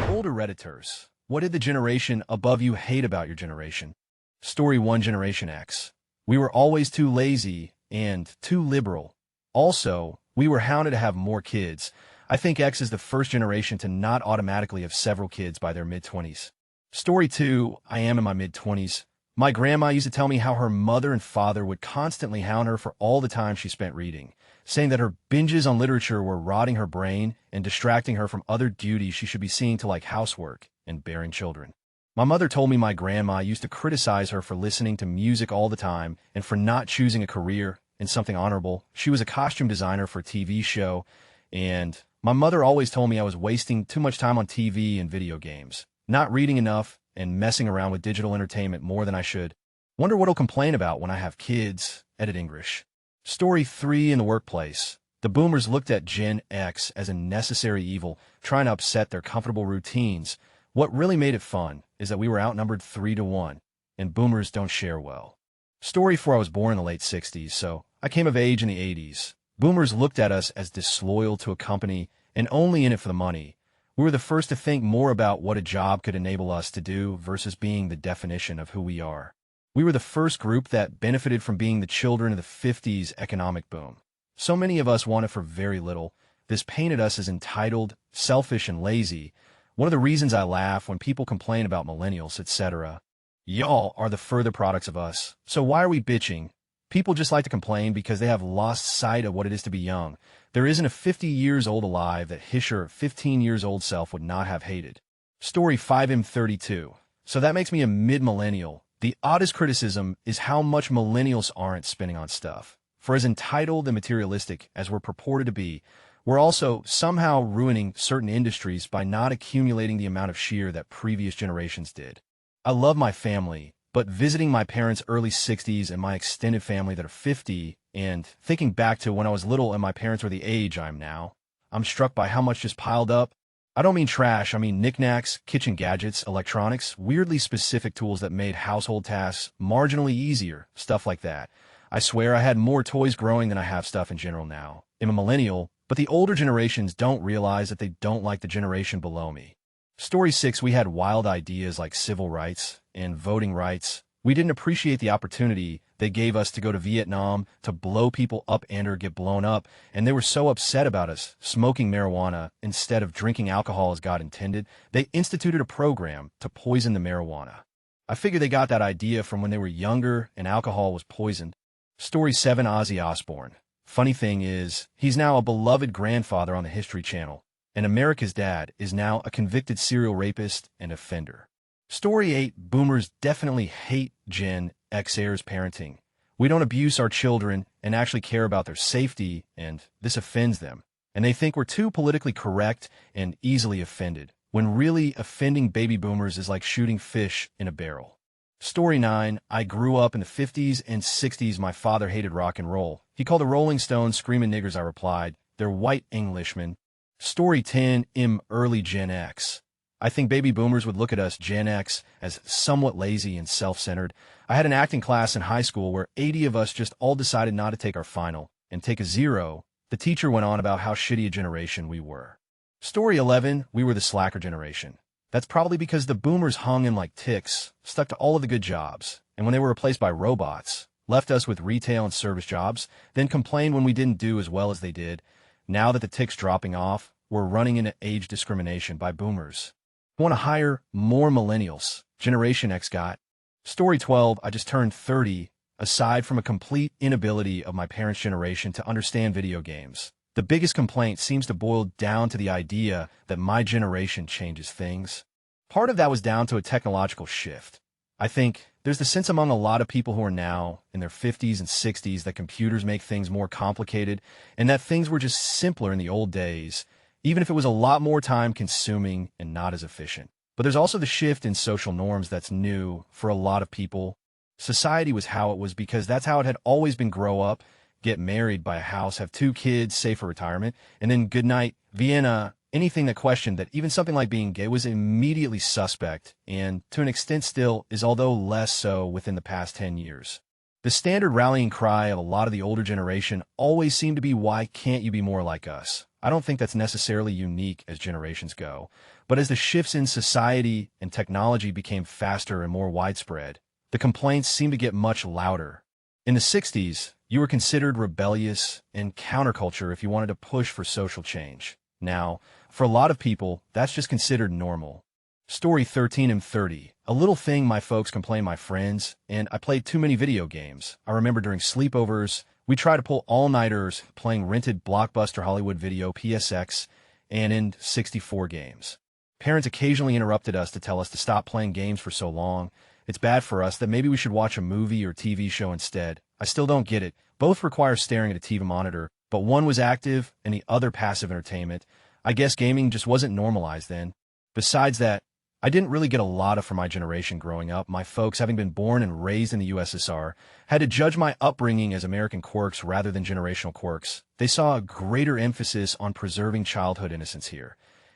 Older redditors, what did the generation above you hate about your generation? Story 1, Generation X. We were always too lazy and too liberal. Also, we were hounded to have more kids. I think X is the first generation to not automatically have several kids by their mid-20s. Story 2, I am in my mid-20s. My grandma used to tell me how her mother and father would constantly hound her for all the time she spent reading, saying that her binges on literature were rotting her brain and distracting her from other duties she should be seeing to like housework and bearing children. My mother told me my grandma used to criticize her for listening to music all the time and for not choosing a career in something honorable. She was a costume designer for a TV show, and my mother always told me I was wasting too much time on TV and video games, not reading enough, and messing around with digital entertainment more than I should. Wonder what I'll complain about when I have kids. Edit English. Story 3, in the workplace. The boomers looked at Gen X as a necessary evil, trying to upset their comfortable routines. What really made it fun is that we were outnumbered 3-1, and boomers don't share well. Story 4, I was born in the late 60s, so I came of age in the 80s. Boomers looked at us as disloyal to a company and only in it for the money. We were the first to think more about what a job could enable us to do versus being the definition of who we are. We were the first group that benefited from being the children of the 50s economic boom. So many of us wanted for very little. This painted us as entitled, selfish, and lazy. One of the reasons I laugh when people complain about millennials, etc. Y'all are the further products of us. So why are we bitching? People just like to complain because they have lost sight of what it is to be young. There isn't a 50 years old alive that his or 15 years old self would not have hated. Story 5M32. So that makes me a mid-millennial. The oddest criticism is how much millennials aren't spending on stuff. For as entitled and materialistic as we're purported to be, we're also somehow ruining certain industries by not accumulating the amount of sheer that previous generations did. I love my family, but visiting my parents' early 60s and my extended family that are 50, and thinking back to when I was little and my parents were the age I am now, I'm struck by how much just piled up. I don't mean trash, I mean knickknacks, kitchen gadgets, electronics, weirdly specific tools that made household tasks marginally easier, stuff like that. I swear I had more toys growing than I have stuff in general now. I'm a millennial, but the older generations don't realize that they don't like the generation below me. Story 6, we had wild ideas like civil rights and voting rights. We didn't appreciate the opportunity they gave us to go to Vietnam, to blow people up and or get blown up, and they were so upset about us smoking marijuana instead of drinking alcohol as God intended, they instituted a program to poison the marijuana. I figure they got that idea from when they were younger and alcohol was poisoned. Story 7, Ozzy Osbourne. Funny thing is, he's now a beloved grandfather on the History Channel, and America's dad is now a convicted serial rapist and offender. Story 8, boomers definitely hate Gen Xers parenting. We don't abuse our children and actually care about their safety, and this offends them. And they think we're too politically correct and easily offended, when really offending baby boomers is like shooting fish in a barrel. Story 9, I grew up in the 50s and 60s. My father hated rock and roll. He called the Rolling Stones screaming niggers. I replied, they're white Englishmen. Story 10, early Gen X. I think baby boomers would look at us, Gen X, as somewhat lazy and self-centered. I had an acting class in high school where 80 of us just all decided not to take our final and take a 0. The teacher went on about how shitty a generation we were. Story 11, we were the slacker generation. That's probably because the boomers hung in like ticks, stuck to all of the good jobs, and when they were replaced by robots, left us with retail and service jobs, then complained when we didn't do as well as they did. Now that the tick's dropping off, we're running into age discrimination by boomers. I want to hire more millennials. Generation X got. Story 12, I just turned 30. Aside from a complete inability of my parents' generation to understand video games, the biggest complaint seems to boil down to the idea that my generation changes things. Part of that was down to a technological shift. I think there's the sense among a lot of people who are now in their 50s and 60s that computers make things more complicated and that things were just simpler in the old days, even if it was a lot more time-consuming and not as efficient. But there's also the shift in social norms that's new for a lot of people. Society was how it was because that's how it had always been. Grow up, get married, buy a house, have 2 kids, save for retirement, and then good night, Vienna. Anything that questioned that even something like being gay was immediately suspect, and to an extent still is, although less so within the past 10 years. The standard rallying cry of a lot of the older generation always seemed to be, why can't you be more like us? I don't think that's necessarily unique as generations go, But as the shifts in society and technology became faster and more widespread, the complaints seemed to get much louder. In the 60s, you were considered rebellious and counterculture if you wanted to push for social change. Now, for a lot of people, that's just considered normal. Story 13 and 30. A little thing my folks complained my friends, and I played too many video games. I remember during sleepovers, we tried to pull all-nighters playing rented Blockbuster Hollywood Video PSX and N64 games. Parents occasionally interrupted us to tell us to stop playing games for so long. It's bad for us, that maybe we should watch a movie or TV show instead. I still don't get it. Both require staring at a TV monitor, but one was active and the other passive entertainment. I guess gaming just wasn't normalized then. Besides that, I didn't really get a lot from my generation growing up. My folks, having been born and raised in the USSR, had to judge my upbringing as American quirks rather than generational quirks. They saw a greater emphasis on preserving childhood innocence here,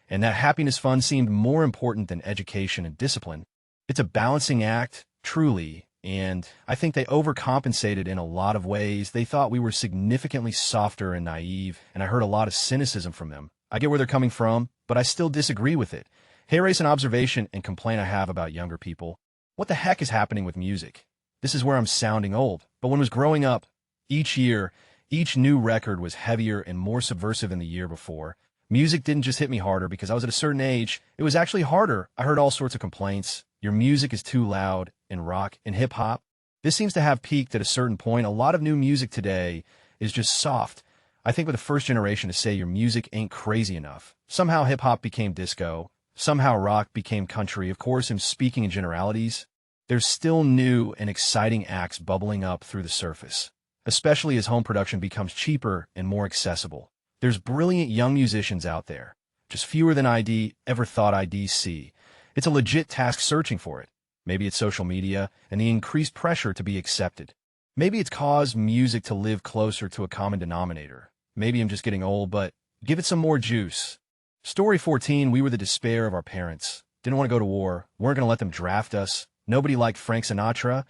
and that happiness fund seemed more important than education and discipline. It's a balancing act, truly, and I think they overcompensated in a lot of ways. They thought we were significantly softer and naive, and I heard a lot of cynicism from them. I get where they're coming from, but I still disagree with it. Here is an observation and complaint I have about younger people. What the heck is happening with music? This is where I'm sounding old, but when I was growing up, each year, each new record was heavier and more subversive than the year before. Music didn't just hit me harder because I was at a certain age. It was actually harder. I heard all sorts of complaints. Your music is too loud in rock and hip-hop. This seems to have peaked at a certain point. A lot of new music today is just soft. I think we're the first generation to say your music ain't crazy enough. Somehow hip-hop became disco. Somehow rock became country. Of course, I'm speaking in generalities. There's still new and exciting acts bubbling up through the surface, especially as home production becomes cheaper and more accessible. There's brilliant young musicians out there, just fewer than I'd ever thought I'd see. It's a legit task searching for it. Maybe it's social media and the increased pressure to be accepted. Maybe it's caused music to live closer to a common denominator. Maybe I'm just getting old, but give it some more juice. Story 14, we were the despair of our parents. Didn't want to go to war. Weren't going to let them draft us. Nobody liked Frank Sinatra.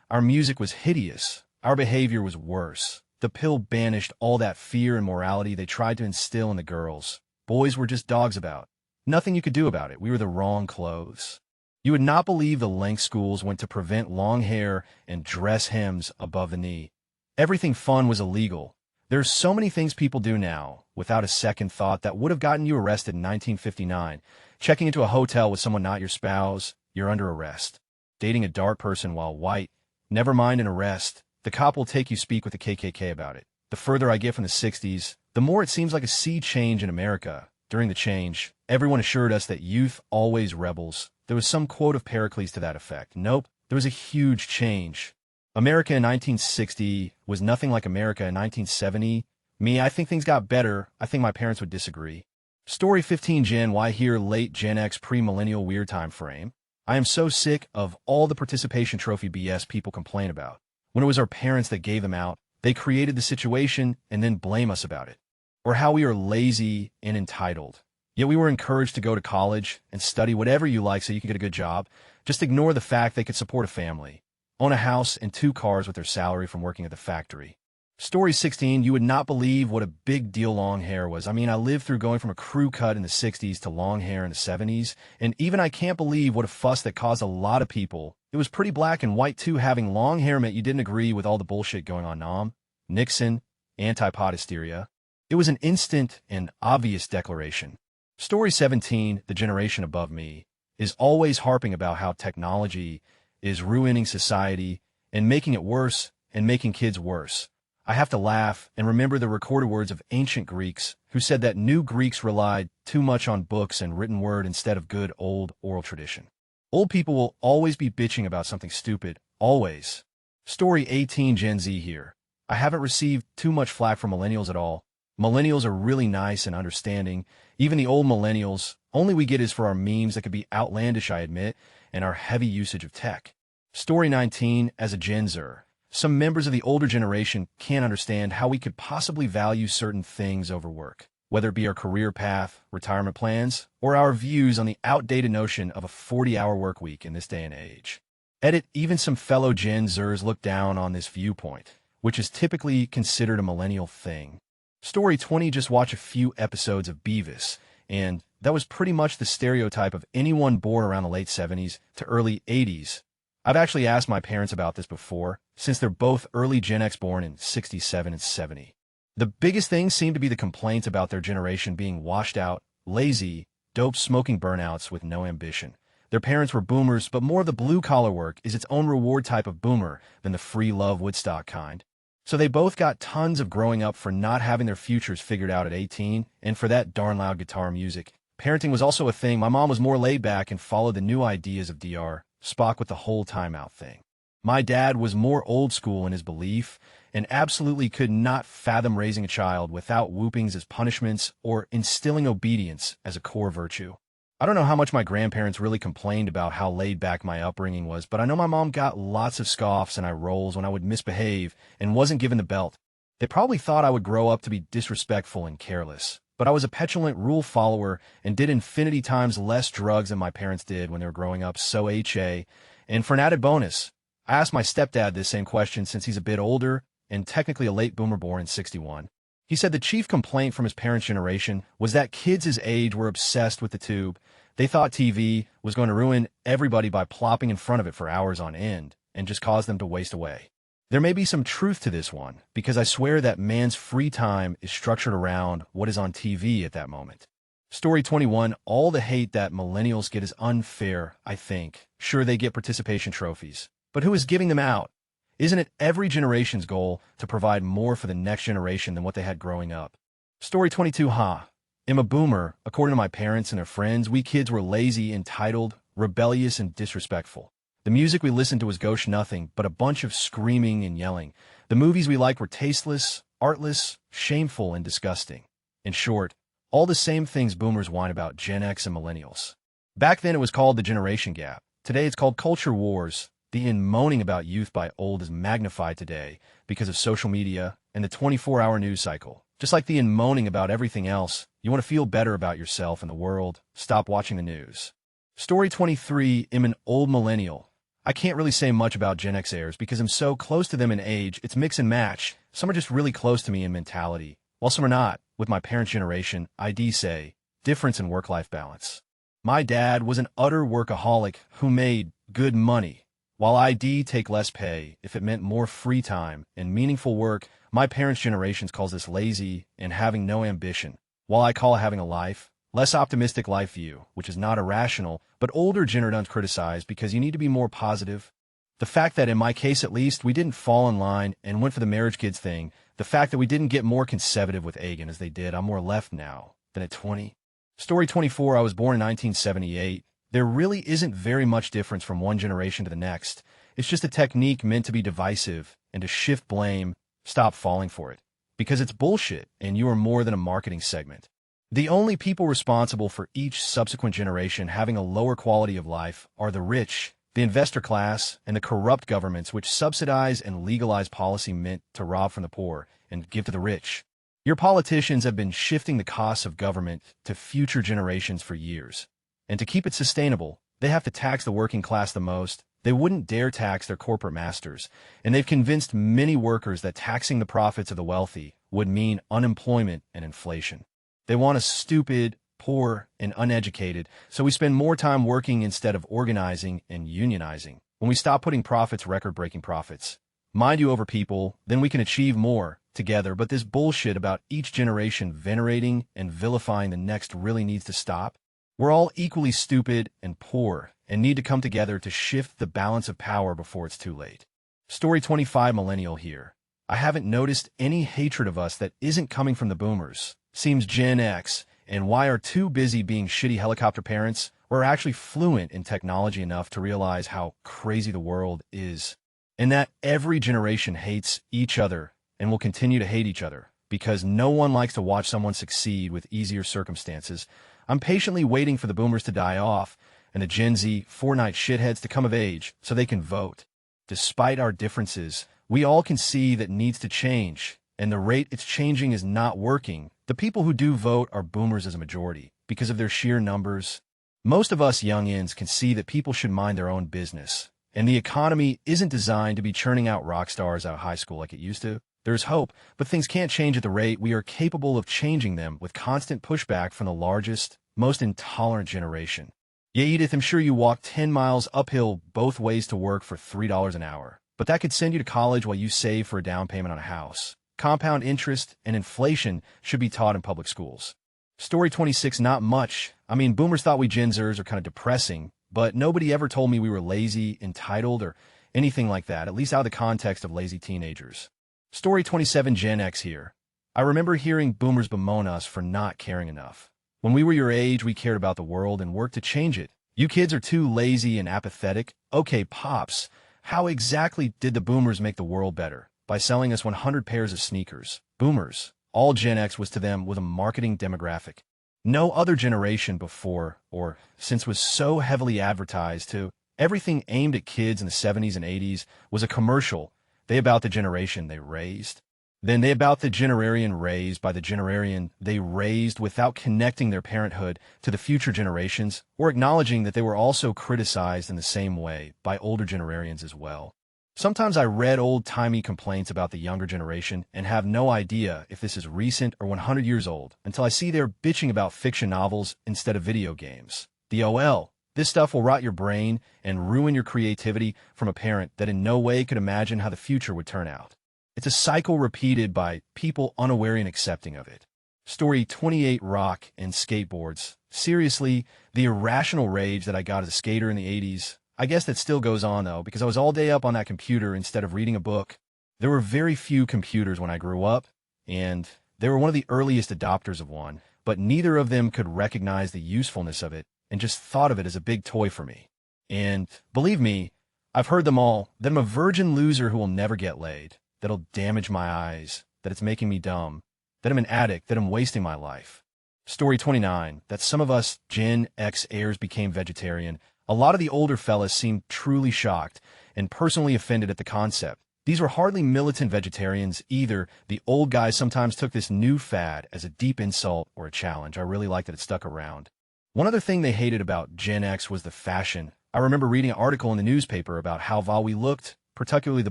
Our music was hideous. Our behavior was worse. The pill banished all that fear and morality they tried to instill in the girls. Boys were just dogs about. Nothing you could do about it. We were the wrong clothes. You would not believe the lengths schools went to prevent long hair and dress hems above the knee. Everything fun was illegal. There's so many things people do now, without a second thought, that would have gotten you arrested in 1959. Checking into a hotel with someone not your spouse, you're under arrest. Dating a dark person while white, never mind an arrest. The cop will take you speak with the KKK about it. The further I get from the 60s, the more it seems like a sea change in America. During the change, everyone assured us that youth always rebels. There was some quote of Pericles to that effect. Nope, there was a huge change. America in 1960 was nothing like America in 1970. I think things got better. I think my parents would disagree. Story 15 Gen Y here, late Gen X pre-millennial weird time frame. I am so sick of all the participation trophy BS people complain about. When it was our parents that gave them out, they created the situation and then blame us about it. Or how we are lazy and entitled. Yet we were encouraged to go to college and study whatever you like so you can get a good job. Just ignore the fact they could support a family, own a house and 2 cars with their salary from working at the factory. Story 16, you would not believe what a big deal long hair was. I lived through going from a crew cut in the 60s to long hair in the 70s, and even I can't believe what a fuss that caused a lot of people. It was pretty black and white too. Having long hair meant you didn't agree with all the bullshit going on. Nam, Nixon, anti-pot hysteria. It was an instant and obvious declaration. Story 17, the generation above me, is always harping about how technology is ruining society and making it worse and making kids worse. I have to laugh and remember the recorded words of ancient Greeks who said that new Greeks relied too much on books and written word instead of good old oral tradition. Old people will always be bitching about something stupid, always. Story 18 Gen Z here. I haven't received too much flack from millennials at all. Millennials are really nice and understanding. Even the old millennials, only we get is for our memes that could be outlandish, I admit, and our heavy usage of tech. Story 19, as a Gen Zer, some members of the older generation can't understand how we could possibly value certain things over work, whether it be our career path, retirement plans, or our views on the outdated notion of a 40-hour work week in this day and age. Edit, even some fellow Gen Zers look down on this viewpoint, which is typically considered a millennial thing. Story 20, just watch a few episodes of Beavis, and that was pretty much the stereotype of anyone born around the late 70s to early 80s. I've actually asked my parents about this before, since they're both early Gen X born in 67 and 70. The biggest thing seemed to be the complaints about their generation being washed out, lazy, dope-smoking burnouts with no ambition. Their parents were boomers, but more of the blue-collar work is its own reward type of boomer than the free love Woodstock kind. So they both got tons of growing up for not having their futures figured out at 18, and for that darn loud guitar music. Parenting was also a thing. My mom was more laid back and followed the new ideas of Dr. Spock with the whole timeout thing. My dad was more old school in his belief, and absolutely could not fathom raising a child without whoopings as punishments or instilling obedience as a core virtue. I don't know how much my grandparents really complained about how laid back my upbringing was, but I know my mom got lots of scoffs and eye rolls when I would misbehave and wasn't given the belt. They probably thought I would grow up to be disrespectful and careless, but I was a petulant rule follower and did infinity times less drugs than my parents did when they were growing up, so HA. And for an added bonus, I asked my stepdad this same question since he's a bit older and technically a late boomer born in 61. He said the chief complaint from his parents' generation was that kids his age were obsessed with the tube. They thought TV was going to ruin everybody by plopping in front of it for hours on end and just cause them to waste away. There may be some truth to this one, because I swear that man's free time is structured around what is on TV at that moment. Story 21, all the hate that millennials get is unfair, I think. Sure, they get participation trophies, but who is giving them out? Isn't it every generation's goal to provide more for the next generation than what they had growing up? Story 22, I'm a boomer. According to my parents and their friends, we kids were lazy, entitled, rebellious, and disrespectful. The music we listened to was gauche nothing but a bunch of screaming and yelling. The movies we liked were tasteless, artless, shameful, and disgusting. In short, all the same things boomers whine about Gen X and millennials. Back then it was called the generation gap. Today it's called culture wars. The moaning about youth by old is magnified today because of social media and the 24-hour news cycle. Just like the moaning about everything else, you want to feel better about yourself and the world. Stop watching the news. Story 23, I'm an old millennial. I can't really say much about Gen Xers because I'm so close to them in age, it's mix and match. Some are just really close to me in mentality, while some are not. With my parents' generation, I'd say, difference in work-life balance. My dad was an utter workaholic who made good money. While I'd take less pay if it meant more free time and meaningful work, my parents' generations calls this lazy and having no ambition, while I call having a life, less optimistic life view, which is not irrational, but older generations criticize because you need to be more positive. The fact that in my case at least, we didn't fall in line and went for the marriage kids thing, the fact that we didn't get more conservative with Agan as they did, I'm more left now than at 20. Story 24, I was born in 1978. There really isn't very much difference from one generation to the next. It's just a technique meant to be divisive and to shift blame. Stop falling for it. Because it's bullshit, and you are more than a marketing segment. The only people responsible for each subsequent generation having a lower quality of life are the rich, the investor class, and the corrupt governments which subsidize and legalize policy meant to rob from the poor and give to the rich. Your politicians have been shifting the costs of government to future generations for years. And to keep it sustainable, they have to tax the working class the most. They wouldn't dare tax their corporate masters, and they've convinced many workers that taxing the profits of the wealthy would mean unemployment and inflation. They want us stupid, poor, and uneducated, so we spend more time working instead of organizing and unionizing. When we stop putting profits, record-breaking profits, mind you over people, then we can achieve more together, but this bullshit about each generation venerating and vilifying the next really needs to stop. We're all equally stupid and poor and need to come together to shift the balance of power before it's too late. Story 25, millennial here. I haven't noticed any hatred of us that isn't coming from the boomers. Seems Gen X and Y are too busy being shitty helicopter parents or are actually fluent in technology enough to realize how crazy the world is. And that every generation hates each other and will continue to hate each other because no one likes to watch someone succeed with easier circumstances. I'm patiently waiting for the boomers to die off and the Gen Z Fortnite shitheads to come of age so they can vote. Despite our differences, we all can see that needs to change, and the rate it's changing is not working. The people who do vote are boomers as a majority because of their sheer numbers. Most of us youngins can see that people should mind their own business, and the economy isn't designed to be churning out rock stars out of high school like it used to. There's hope, but things can't change at the rate we are capable of changing them with constant pushback from the largest, most intolerant generation. Yeah, Edith, I'm sure you walk 10 miles uphill both ways to work for $3 an hour. But that could send you to college while you save for a down payment on a house. Compound interest and inflation should be taught in public schools. Story 26, not much. I mean, boomers thought we Gen Zers are kind of depressing, but nobody ever told me we were lazy, entitled, or anything like that, at least out of the context of lazy teenagers. Story 27, Gen X here. I remember hearing boomers bemoan us for not caring enough. When we were your age, we cared about the world and worked to change it. You kids are too lazy and apathetic. Okay, Pops, how exactly did the boomers make the world better? By selling us 100 pairs of sneakers. Boomers, all Gen X was to them with a marketing demographic. No other generation before or since was so heavily advertised to. Everything aimed at kids in the 70s and 80s was a commercial. They about the generation they raised. Then they about the generation raised by the generation they raised without connecting their parenthood to the future generations or acknowledging that they were also criticized in the same way by older generations as well. Sometimes I read old-timey complaints about the younger generation and have no idea if this is recent or 100 years old until I see they're bitching about fiction novels instead of video games. The OL. This stuff will rot your brain and ruin your creativity from a parent that in no way could imagine how the future would turn out. It's a cycle repeated by people unaware and accepting of it. Story 28, rock and skateboards. Seriously, the irrational rage that I got as a skater in the 80s, I guess that still goes on though, because I was all day up on that computer instead of reading a book. There were very few computers when I grew up, and they were one of the earliest adopters of one, but neither of them could recognize the usefulness of it and just thought of it as a big toy for me. And believe me, I've heard them all, that I'm a virgin loser who will never get laid, that'll damage my eyes, that it's making me dumb, that I'm an addict, that I'm wasting my life. Story 29, that some of us Gen X heirs became vegetarian. A lot of the older fellas seemed truly shocked and personally offended at the concept. These were hardly militant vegetarians either. The old guys sometimes took this new fad as a deep insult or a challenge. I really liked that it stuck around. One other thing they hated about Gen X was the fashion. I remember reading an article in the newspaper about how while we looked, particularly the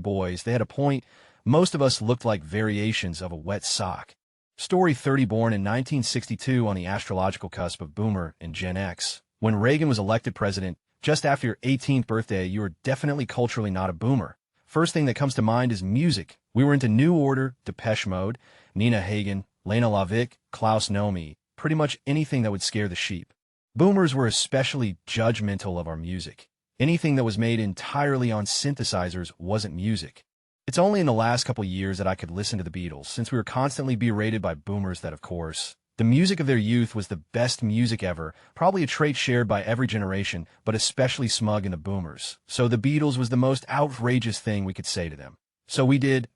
boys, they had a point. Most of us looked like variations of a wet sock. Story 30, born in 1962 on the astrological cusp of Boomer and Gen X. When Reagan was elected president, just after your 18th birthday, you were definitely culturally not a Boomer. First thing that comes to mind is music. We were into New Order, Depeche Mode, Nina Hagen, Lena Lavick, Klaus Nomi, pretty much anything that would scare the sheep. Boomers were especially judgmental of our music. Anything that was made entirely on synthesizers wasn't music. It's only in the last couple years that I could listen to the Beatles, since we were constantly berated by boomers that, of course, the music of their youth was the best music ever, probably a trait shared by every generation, but especially smug in the boomers. So the Beatles was the most outrageous thing we could say to them. So we did.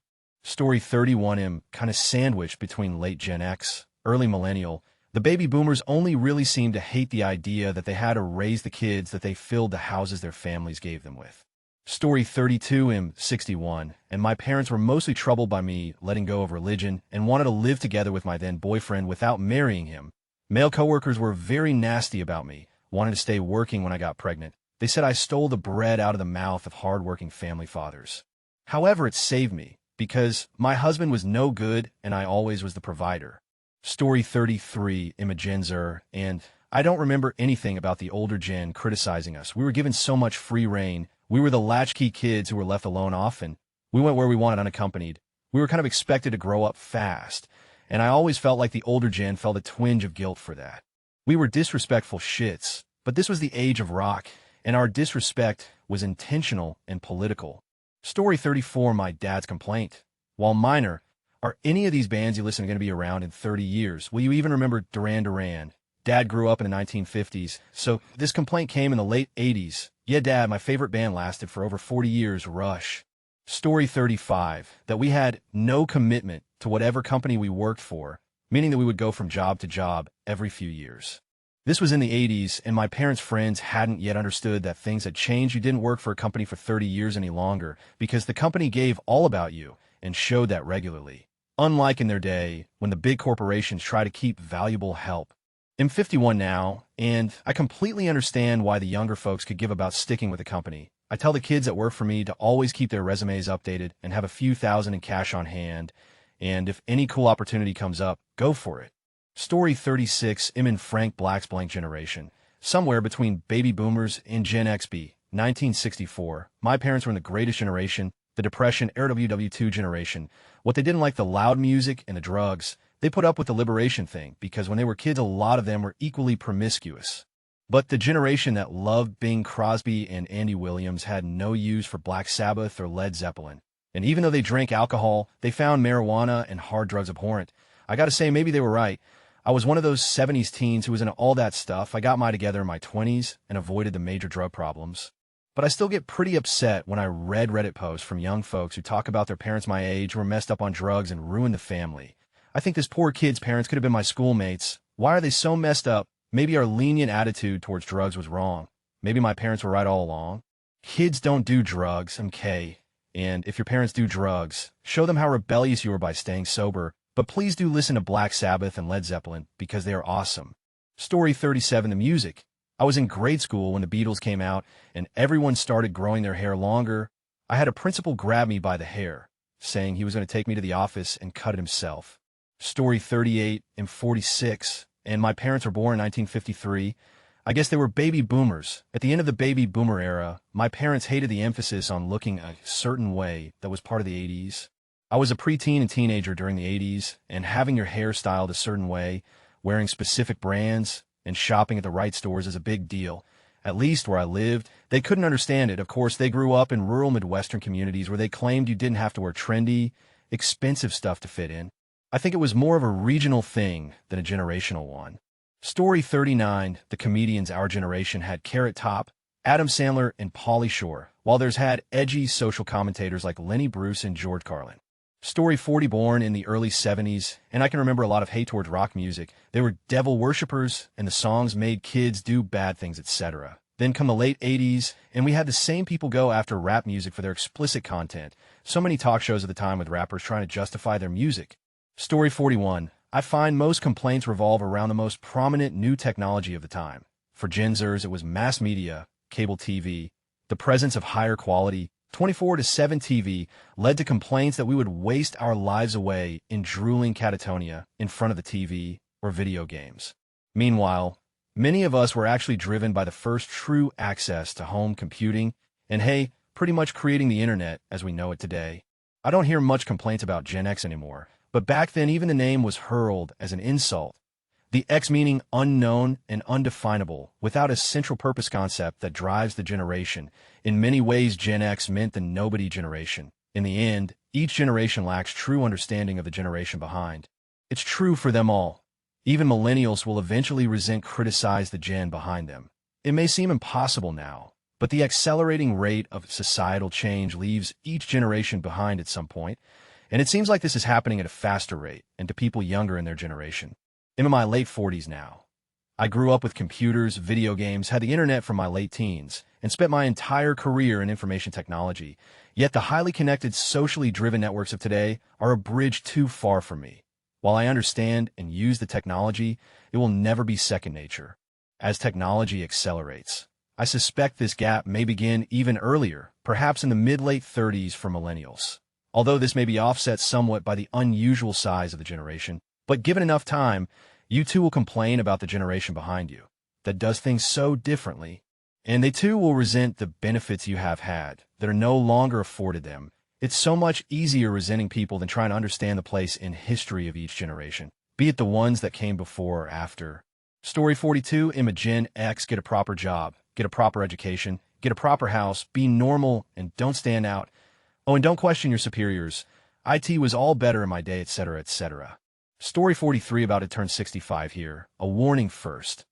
Story 31, kind of sandwiched between late Gen X, early millennial. The baby boomers only really seemed to hate the idea that they had to raise the kids that they filled the houses their families gave them with. Story 32, 61, and my parents were mostly troubled by me letting go of religion and wanted to live together with my then boyfriend without marrying him. Male coworkers were very nasty about me, wanted to stay working when I got pregnant. They said I stole the bread out of the mouth of hardworking family fathers. However, it saved me, because my husband was no good and I always was the provider. Story 33, Gen Zer, and I don't remember anything about the older gen criticizing us. We were given so much free reign. We were the latchkey kids who were left alone often. We went where we wanted unaccompanied. We were kind of expected to grow up fast, and I always felt like the older gen felt a twinge of guilt for that. We were disrespectful shits, but this was the age of rock, and our disrespect was intentional and political. Story 34, my dad's complaint. While minor, are any of these bands you listen to going to be around in 30 years? Will you even remember Duran Duran? Dad grew up in the 1950s, so this complaint came in the late 80s. Yeah, Dad, my favorite band lasted for over 40 years, Rush. Story 35, that we had no commitment to whatever company we worked for, meaning that we would go from job to job every few years. This was in the 80s, and my parents' friends hadn't yet understood that things had changed. You didn't work for a company for 30 years any longer, because the company gave all about you and showed that regularly. Unlike in their day, when the big corporations try to keep valuable help. I'm 51 now, and I completely understand why the younger folks could give about sticking with the company. I tell the kids that work for me to always keep their resumes updated and have a few thousand in cash on hand, and if any cool opportunity comes up, go for it. Story 36, Im and Frank Black's blank generation. Somewhere between baby boomers and Gen XB, 1964. My parents were in the greatest generation, the Depression era WW2 generation. What they didn't like the loud music and the drugs. They put up with the liberation thing because when they were kids, a lot of them were equally promiscuous. But the generation that loved Bing Crosby and Andy Williams had no use for Black Sabbath or Led Zeppelin. And even though they drank alcohol, they found marijuana and hard drugs abhorrent. I gotta say, maybe they were right. I was one of those 70s teens who was into all that stuff. I got mine together in my 20s and avoided the major drug problems. But I still get pretty upset when I read Reddit posts from young folks who talk about their parents my age who were messed up on drugs and ruined the family. I think this poor kid's parents could have been my schoolmates. Why are they so messed up? Maybe our lenient attitude towards drugs was wrong. Maybe my parents were right all along. Kids don't do drugs, MK. And if your parents do drugs, show them how rebellious you are by staying sober. But please do listen to Black Sabbath and Led Zeppelin because they are awesome. Story 37, the music. I was in grade school when the Beatles came out and everyone started growing their hair longer. I had a principal grab me by the hair, saying he was going to take me to the office and cut it himself. Story 38 and 46, and my parents were born in 1953. I guess they were baby boomers. At the end of the baby boomer era, my parents hated the emphasis on looking a certain way that was part of the 80s. I was a preteen and teenager during the 80s, and having your hair styled a certain way, wearing specific brands, and shopping at the right stores is a big deal. At least where I lived, they couldn't understand it. Of course, they grew up in rural Midwestern communities where they claimed you didn't have to wear trendy, expensive stuff to fit in. I think it was more of a regional thing than a generational one. Story 39, the comedians our generation had Carrot Top, Adam Sandler, and Pauly Shore, while theirs had edgy social commentators like Lenny Bruce and George Carlin. Story 40, born in the early 70s, and I can remember a lot of hate towards rock music. They were devil worshippers, and the songs made kids do bad things, etc. Then come the late 80s, and we had the same people go after rap music for their explicit content. So many talk shows at the time with rappers trying to justify their music. Story 41, I find most complaints revolve around the most prominent new technology of the time. For Gen Zers, it was mass media, cable TV, the presence of higher quality, 24/7 TV led to complaints that we would waste our lives away in drooling catatonia in front of the TV or video games. Meanwhile, many of us were actually driven by the first true access to home computing and, hey, pretty much creating the internet as we know it today. I don't hear much complaints about Gen X anymore, but back then even the name was hurled as an insult. The X meaning unknown and undefinable, without a central purpose concept that drives the generation. In many ways, Gen X meant the nobody generation. In the end, each generation lacks true understanding of the generation behind. It's true for them all. Even millennials will eventually criticize the gen behind them. It may seem impossible now, but the accelerating rate of societal change leaves each generation behind at some point, and it seems like this is happening at a faster rate and to people younger in their generation. I'm in my late 40s now. I grew up with computers, video games, had the internet from my late teens, and spent my entire career in information technology. Yet the highly connected, socially driven networks of today are a bridge too far from me. While I understand and use the technology, it will never be second nature. As technology accelerates, I suspect this gap may begin even earlier, perhaps in the mid-late 30s for millennials. Although this may be offset somewhat by the unusual size of the generation, but given enough time, you too will complain about the generation behind you that does things so differently, and they too will resent the benefits you have had that are no longer afforded them. It's so much easier resenting people than trying to understand the place in history of each generation, be it the ones that came before or after. Story 42, I'm a Gen X, get a proper job, get a proper education, get a proper house, be normal, and don't stand out. Oh, and don't question your superiors. IT was all better in my day, etc., etc. Story 43, about to turn 65 here. A warning first.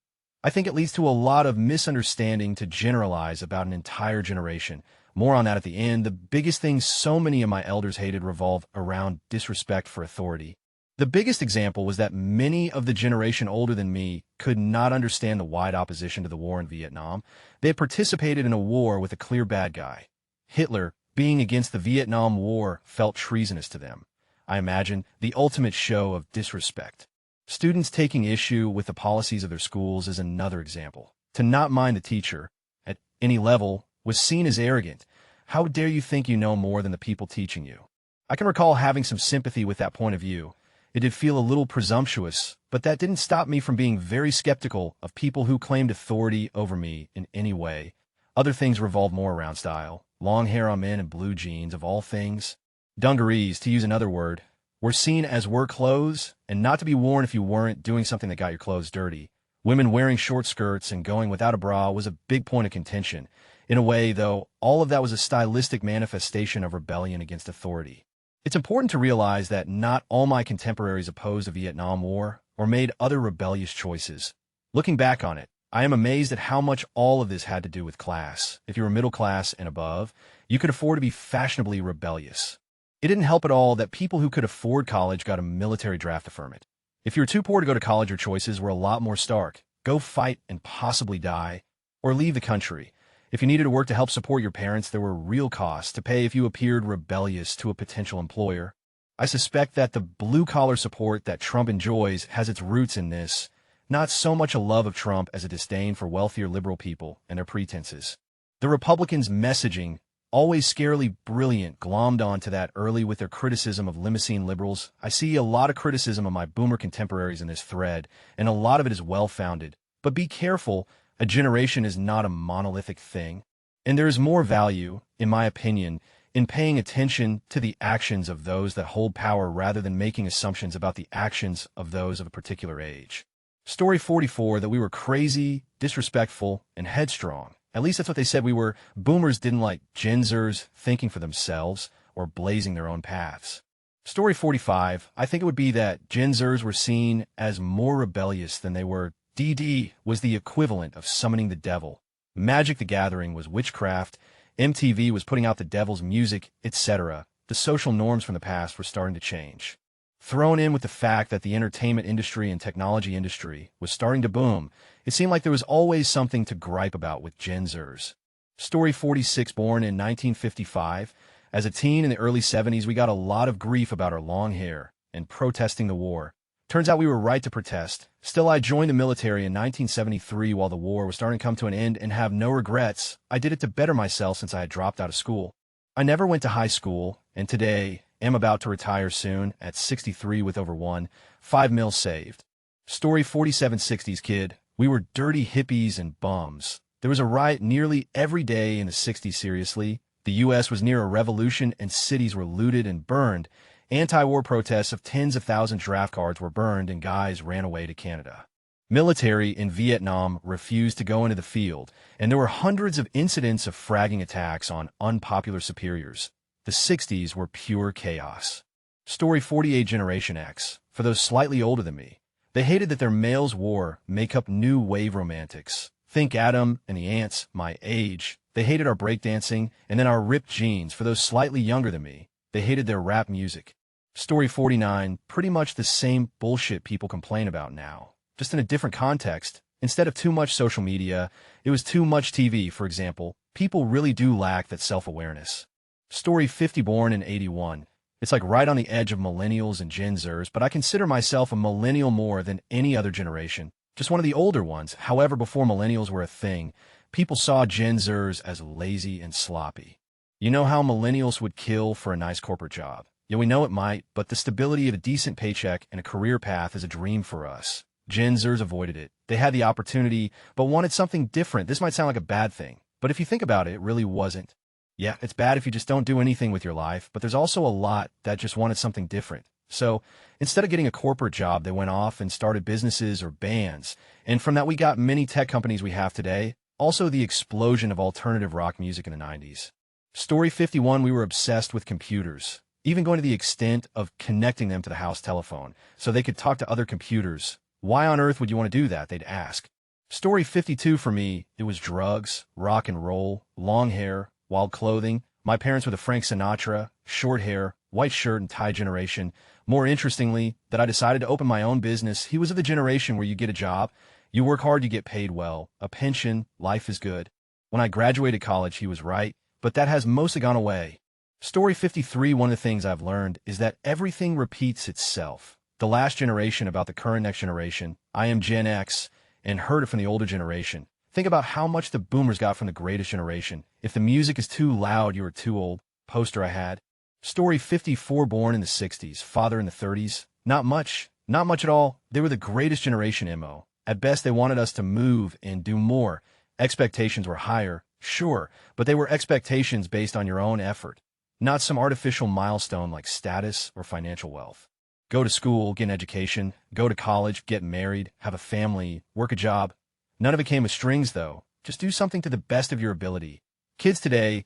I think it leads to a lot of misunderstanding to generalize about an entire generation. More on that at the end. The biggest thing so many of my elders hated revolve around disrespect for authority. The biggest example was that many of the generation older than me could not understand the wide opposition to the war in Vietnam. They had participated in a war with a clear bad guy. Hitler, being against the Vietnam War, felt treasonous to them. I imagine, the ultimate show of disrespect. Students taking issue with the policies of their schools is another example. To not mind the teacher, at any level, was seen as arrogant. How dare you think you know more than the people teaching you? I can recall having some sympathy with that point of view. It did feel a little presumptuous, but that didn't stop me from being very skeptical of people who claimed authority over me in any way. Other things revolved more around style. Long hair on men and blue jeans, of all things. Dungarees, to use another word, were seen as work clothes and not to be worn if you weren't doing something that got your clothes dirty. Women wearing short skirts and going without a bra was a big point of contention. In a way, though, all of that was a stylistic manifestation of rebellion against authority. It's important to realize that not all my contemporaries opposed the Vietnam War or made other rebellious choices. Looking back on it, I am amazed at how much all of this had to do with class. If you were middle class and above, you could afford to be fashionably rebellious. It didn't help at all that people who could afford college got a military draft deferment. If you were too poor to go to college, your choices were a lot more stark. Go fight and possibly die, or leave the country. If you needed to work to help support your parents, there were real costs to pay if you appeared rebellious to a potential employer. I suspect that the blue-collar support that Trump enjoys has its roots in this, not so much a love of Trump as a disdain for wealthier liberal people and their pretenses. The Republicans' messaging, always scarily brilliant, glommed onto that early with their criticism of limousine liberals. I see a lot of criticism of my boomer contemporaries in this thread, and a lot of it is well-founded. But be careful, a generation is not a monolithic thing. And there is more value, in my opinion, in paying attention to the actions of those that hold power rather than making assumptions about the actions of those of a particular age. Story 44, that we were crazy, disrespectful, and headstrong. At least that's what they said we were. Boomers didn't like Gen Zers thinking for themselves or blazing their own paths. Story 45, I think it would be that Gen Zers were seen as more rebellious than they were. DD was the equivalent of summoning the devil. Magic the Gathering was witchcraft. MTV was putting out the devil's music, etc. The social norms from the past were starting to change. Thrown in with the fact that the entertainment industry and technology industry was starting to boom, it seemed like there was always something to gripe about with Gen Zers. Story 46, born in 1955. As a teen in the early 70s, we got a lot of grief about our long hair and protesting the war. Turns out we were right to protest. Still, I joined the military in 1973 while the war was starting to come to an end and have no regrets. I did it to better myself since I had dropped out of school. I never went to high school, and today am about to retire soon at 63 with over $5 million saved. Story 47, 60s kid. We were dirty hippies and bums. There was a riot nearly every day in the 60s, seriously. The U.S. was near a revolution and cities were looted and burned. Anti-war protests of tens of thousands of draft cards were burned and guys ran away to Canada. Military in Vietnam refused to go into the field, and there were hundreds of incidents of fragging attacks on unpopular superiors. The 60s were pure chaos. Story 48, Generation X. For those slightly older than me, they hated that their males wore make-up new wave romantics. Think Adam and the Ants, my age. They hated our breakdancing, and then our ripped jeans. For those slightly younger than me, they hated their rap music. Story 49, pretty much the same bullshit people complain about now, just in a different context. Instead of too much social media, it was too much TV, for example. People really do lack that self-awareness. Story 50, born in 81. It's like right on the edge of millennials and Gen Zers, but I consider myself a millennial more than any other generation. Just one of the older ones. However, before millennials were a thing, people saw Gen Zers as lazy and sloppy. You know how millennials would kill for a nice corporate job? Yeah, we know it might, but the stability of a decent paycheck and a career path is a dream for us. Gen Zers avoided it. They had the opportunity, but wanted something different. This might sound like a bad thing, but if you think about it, it really wasn't. Yeah, it's bad if you just don't do anything with your life, but there's also a lot that just wanted something different. So instead of getting a corporate job, they went off and started businesses or bands. And from that, we got many tech companies we have today. Also, the explosion of alternative rock music in the 90s. Story 51, we were obsessed with computers, even going to the extent of connecting them to the house telephone so they could talk to other computers. Why on earth would you want to do that? They'd ask. Story 52 for me, it was drugs, rock and roll, long hair, wild clothing. My parents were the Frank Sinatra, short hair, white shirt and tie generation. More interestingly, that I decided to open my own business. He was of the generation where you get a job, you work hard, you get paid well, a pension, life is good. When I graduated college, he was right, but that has mostly gone away. Story 53, one of the things I've learned is that everything repeats itself. The last generation about the current next generation, I am Gen X, and heard it from the older generation. Think about how much the boomers got from the greatest generation. If the music is too loud, you are too old. Poster I had. Story 54, born in the 60s, father in the 30s. Not much. Not much at all. They were the greatest generation, MO. At best, they wanted us to move and do more. Expectations were higher, sure, but they were expectations based on your own effort, not some artificial milestone like status or financial wealth. Go to school, get an education, go to college, get married, have a family, work a job. None of it came with strings, though. Just do something to the best of your ability. Kids today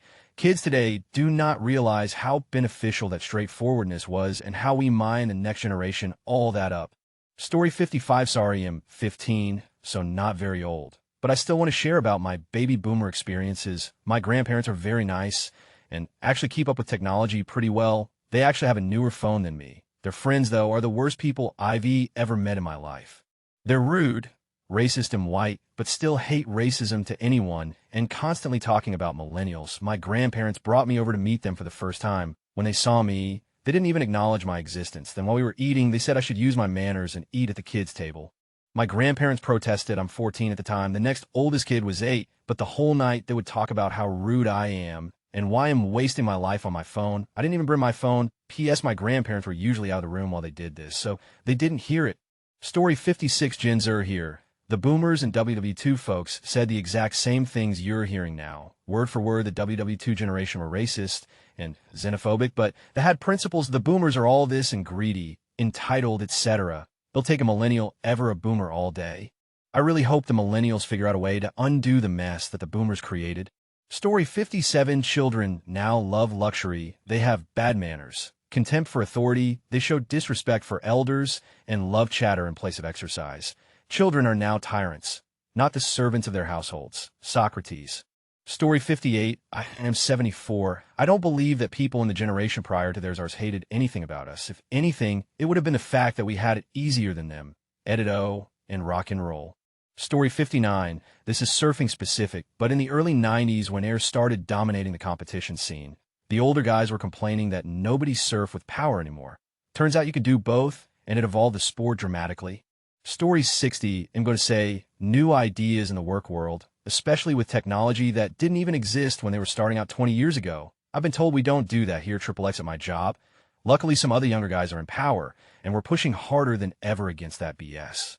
do not realize how beneficial that straightforwardness was and how we mine the next generation all that up. Story 55. Sorry, I'm 15, so not very old. But I still want to share about my baby boomer experiences. My grandparents are very nice and actually keep up with technology pretty well. They actually have a newer phone than me. Their friends, though, are the worst people I've ever met in my life. They're rude, racist, and white, but still hate racism to anyone and constantly talking about millennials. My grandparents brought me over to meet them for the first time. When they saw me, they didn't even acknowledge my existence. Then while we were eating, they said I should use my manners and eat at the kids' table. My grandparents protested. I'm 14 at the time. The next oldest kid was 8, but the whole night they would talk about how rude I am and why I'm wasting my life on my phone. I didn't even bring my phone. P.S. My grandparents were usually out of the room while they did this, so they didn't hear it. Story 56. Gen Z here. The boomers and WW2 folks said the exact same things you're hearing now. Word for word, the WW2 generation were racist and xenophobic, but they had principles. The boomers are all this and greedy, entitled, etc. They'll take a millennial ever a boomer all day. I really hope the millennials figure out a way to undo the mess that the boomers created. Story 57. Children now love luxury. They have bad manners, contempt for authority. They show disrespect for elders and love chatter in place of exercise. Children are now tyrants, not the servants of their households. Socrates. Story 58. I am 74. I don't believe that people in the generation prior to theirs hated anything about us. If anything, it would have been the fact that we had it easier than them. Edit-o and rock and roll. Story 59. This is surfing specific, but in the early 90s when air started dominating the competition scene, the older guys were complaining that nobody surfed with power anymore. Turns out you could do both, and it evolved the sport dramatically. Story 60. I'm going to say new ideas in the work world, especially with technology that didn't even exist when they were starting out 20 years ago. I've been told we don't do that here at XXX at my job. Luckily, some other younger guys are in power, and we're pushing harder than ever against that BS.